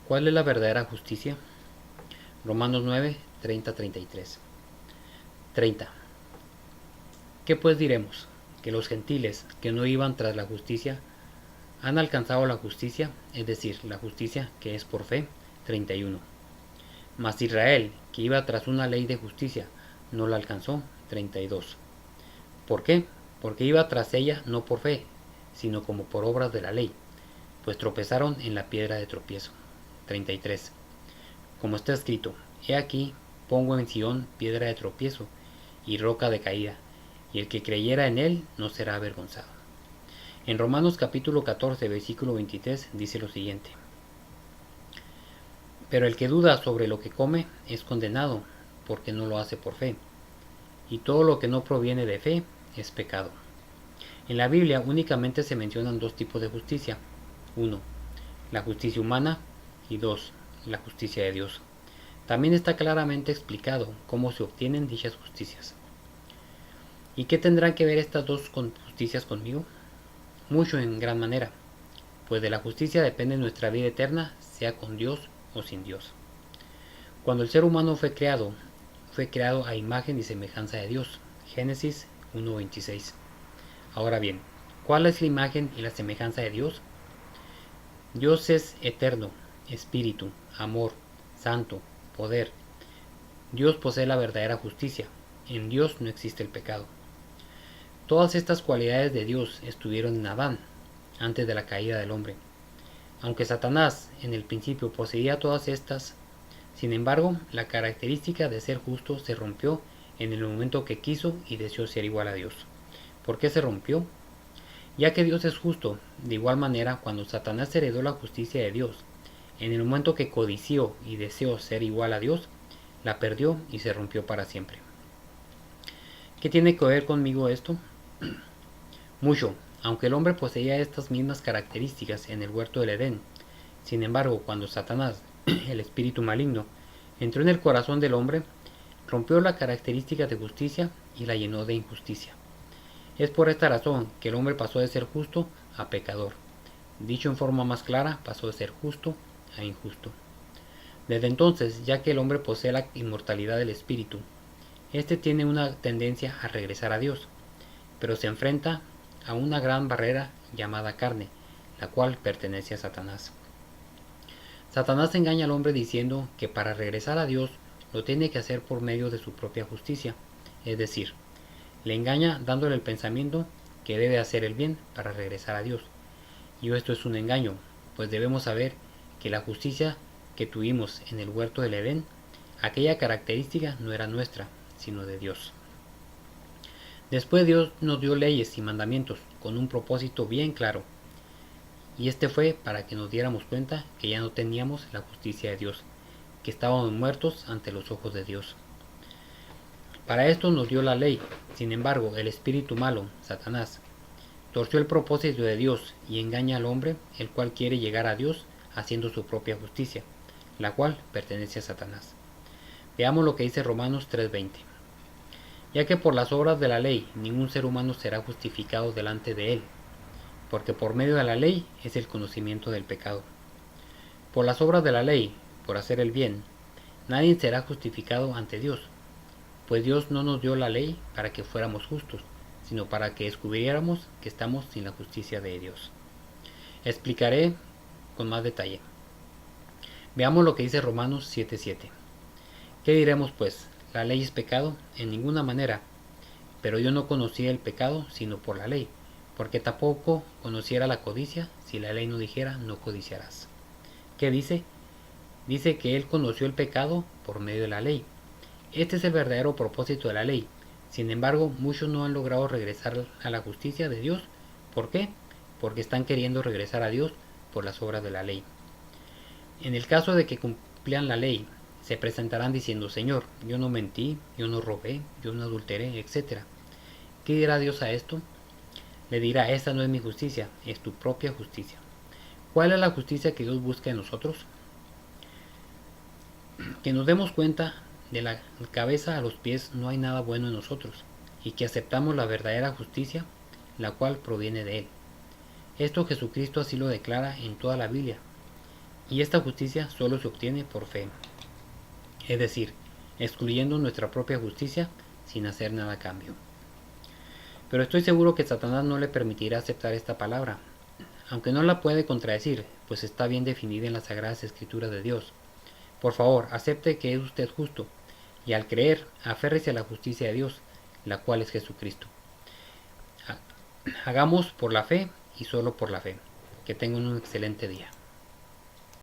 ¿Cuál es la verdadera justicia? Romanos 9, 30-33. 30. ¿Qué pues diremos? ¿Que los gentiles que no iban tras la justicia han alcanzado la justicia, es decir, la justicia que es por fe? 31. Mas Israel, que iba tras una ley de justicia, no la alcanzó. 32. ¿Por qué? Porque iba tras ella no por fe, sino como por obras de la ley, pues tropezaron en la piedra de tropiezo. 33. Como está escrito, he aquí, pongo en Sión piedra de tropiezo y roca de caída, y el que creyera en él no será avergonzado. En Romanos capítulo 14, versículo 23 dice lo siguiente: Pero el que duda sobre lo que come es condenado, porque no lo hace por fe, y todo lo que no proviene de fe es pecado. En la Biblia únicamente se mencionan dos tipos de justicia: 1. La justicia humana, y 2. La justicia de Dios. También está claramente explicado cómo se obtienen dichas justicias. ¿Y qué tendrán que ver estas dos justicias conmigo? Mucho, en gran manera, pues de la justicia depende nuestra vida eterna, sea con Dios o sin Dios. Cuando el ser humano fue creado a imagen y semejanza de Dios. Génesis 1:26. Ahora bien, ¿cuál es la imagen y la semejanza de Dios? Dios es eterno, espíritu, amor, santo, poder. Dios posee la verdadera justicia. En Dios no existe el pecado. Todas estas cualidades de Dios estuvieron en Adán, antes de la caída del hombre. Aunque Satanás en el principio poseía todas estas, sin embargo, la característica de ser justo se rompió en el momento que quiso y deseó ser igual a Dios. ¿Por qué se rompió? Ya que Dios es justo, de igual manera, cuando Satanás heredó la justicia de Dios, en el momento que codició y deseó ser igual a Dios, la perdió y se rompió para siempre. ¿Qué tiene que ver conmigo esto? Mucho, aunque el hombre poseía estas mismas características en el huerto del Edén. Sin embargo, cuando Satanás, el espíritu maligno, entró en el corazón del hombre, rompió la característica de justicia y la llenó de injusticia. Es por esta razón que el hombre pasó de ser justo a pecador. Dicho en forma más clara, pasó de ser justo a injusto. Desde entonces, ya que el hombre posee la inmortalidad del espíritu, este tiene una tendencia a regresar a Dios, pero se enfrenta a una gran barrera llamada carne, la cual pertenece a Satanás. Satanás engaña al hombre diciendo que para regresar a Dios lo tiene que hacer por medio de su propia justicia, es decir, le engaña dándole el pensamiento que debe hacer el bien para regresar a Dios. Y esto es un engaño, pues debemos saber que la justicia que tuvimos en el huerto del Edén, aquella característica no era nuestra, sino de Dios. Después Dios nos dio leyes y mandamientos con un propósito bien claro, y este fue para que nos diéramos cuenta que ya no teníamos la justicia de Dios, que estábamos muertos ante los ojos de Dios. Para esto nos dio la ley. Sin embargo, el espíritu malo, Satanás, torció el propósito de Dios y engaña al hombre, el cual quiere llegar a Dios haciendo su propia justicia, la cual pertenece a Satanás. Veamos lo que dice Romanos 3:20. Ya que por las obras de la ley ningún ser humano será justificado delante de él, porque por medio de la ley es el conocimiento del pecado. Por las obras de la ley, por hacer el bien, nadie será justificado ante Dios, pues Dios no nos dio la ley para que fuéramos justos, sino para que descubriéramos que estamos sin la justicia de Dios. Explicaré con más detalle. Veamos lo que dice Romanos 7:7. ¿Qué diremos pues? ¿La ley es pecado? En ninguna manera. Pero yo no conocía el pecado sino por la ley, porque tampoco conociera la codicia si la ley no dijera no codiciarás. ¿Qué dice? Dice que él conoció el pecado por medio de la ley. Este es el verdadero propósito de la ley. Sin embargo, muchos no han logrado regresar a la justicia de Dios. ¿Por qué? Porque están queriendo regresar a Dios por las obras de la ley. En el caso de que cumplieran la ley, se presentarán diciendo: Señor, yo no mentí, yo no robé, yo no adulteré, etc. ¿Qué dirá Dios a esto? Le dirá: esta no es mi justicia, es tu propia justicia. ¿Cuál es la justicia que Dios busca en nosotros? Que nos demos cuenta de la cabeza a los pies no hay nada bueno en nosotros, y que aceptamos la verdadera justicia, la cual proviene de Él. Esto Jesucristo así lo declara en toda la Biblia. Y esta justicia solo se obtiene por fe, es decir, excluyendo nuestra propia justicia sin hacer nada a cambio. Pero estoy seguro que Satanás no le permitirá aceptar esta palabra, aunque no la puede contradecir, pues está bien definida en las Sagradas Escrituras de Dios. Por favor, acepte que es usted justo, y al creer, aférrese a la justicia de Dios, la cual es Jesucristo. Hagamos por la fe y solo por la fe. Que tengan un excelente día.